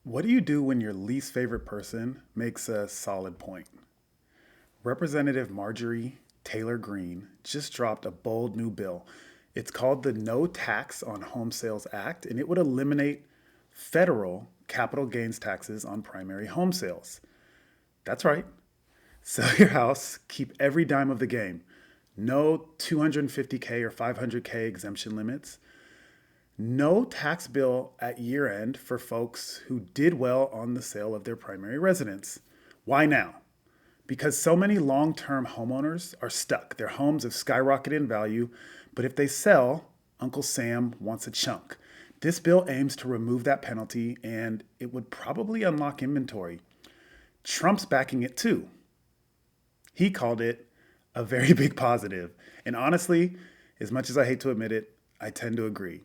What do you do when your least favorite person makes a solid point? Representative Marjorie Taylor Greene just dropped a bold new bill. It's called the No Tax on Home Sales Act, and it would eliminate federal capital gains taxes on primary home sales. That's right. Sell your house, keep every dime of the game. No 250K or 500K exemption limits. No tax bill at year end for folks who did well on the sale of their primary residence. Why now? Because so many long term homeowners are stuck. Their homes have skyrocketed in value, but if they sell, Uncle Sam wants a chunk. This bill aims to remove that penalty and it would probably unlock inventory. Trump's backing it too. He called it a very big positive. And honestly, as much as I hate to admit it, I tend to agree.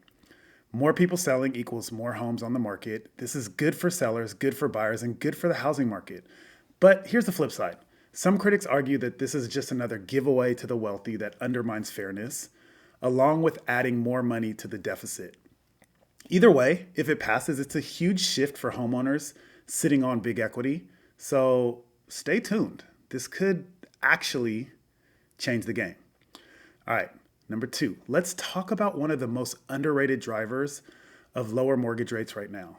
More people selling equals more homes on the market. This is good for sellers, good for buyers, and good for the housing market. But here's the flip side. Some critics argue that this is just another giveaway to the wealthy that undermines fairness, along with adding more money to the deficit. Either way, if it passes, it's a huge shift for homeowners sitting on big equity. So stay tuned. This could actually change the game. All right, number two, let's talk about one of the most underrated drivers of lower mortgage rates right now,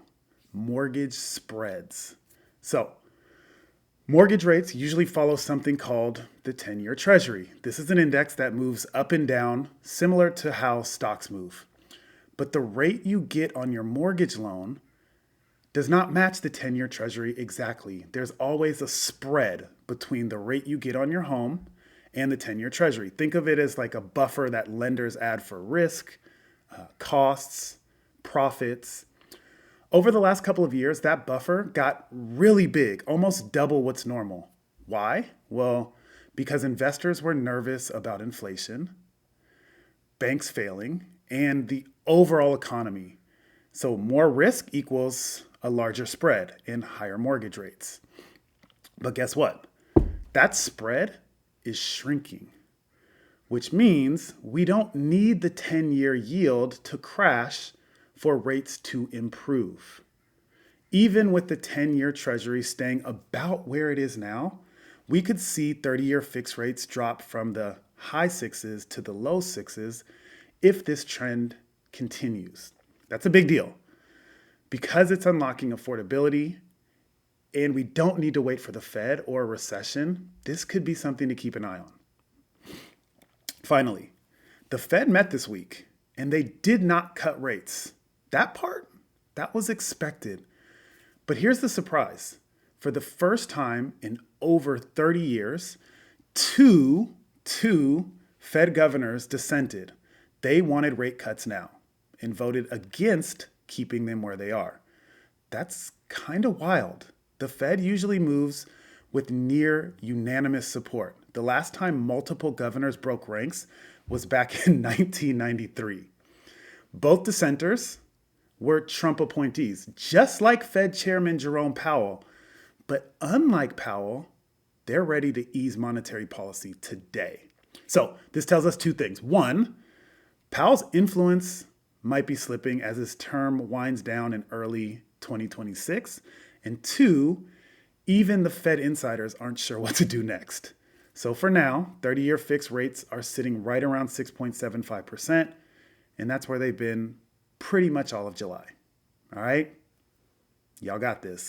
mortgage spreads. So, mortgage rates usually follow something called the 10-year Treasury. This is an index that moves up and down, similar to how stocks move. But the rate you get on your mortgage loan does not match the 10-year Treasury exactly. There's always a spread between the rate you get on your home and the 10-year Treasury. Think of it as like a buffer that lenders add for risk, costs, profits. Over the last couple of years, that buffer got really big, almost double what's normal. Why? Well, because investors were nervous about inflation, banks failing, and the overall economy. So more risk equals a larger spread and higher mortgage rates. But guess what? That spread is shrinking, which means we don't need the 10-year yield to crash for rates to improve. Even with the 10-year Treasury staying about where it is now, we could see 30-year fixed rates drop from the high sixes to the low sixes if this trend continues. That's a big deal because it's unlocking affordability and we don't need to wait for the Fed or a recession. This could be something to keep an eye on. Finally, the Fed met this week and they did not cut rates. That was expected. But here's the surprise. For the first time in over 30 years, two Fed governors dissented. They wanted rate cuts now and voted against keeping them where they are. That's kind of wild. The Fed usually moves with near unanimous support. The last time multiple governors broke ranks was back in 1993. Both dissenters were Trump appointees, just like Fed Chairman Jerome Powell. But unlike Powell, they're ready to ease monetary policy today. So this tells us two things. One, Powell's influence might be slipping as his term winds down in early 2026. And two, even the Fed insiders aren't sure what to do next. So for now, 30-year fixed rates are sitting right around 6.75%, and that's where they've been pretty much all of July. All right? Y'all got this.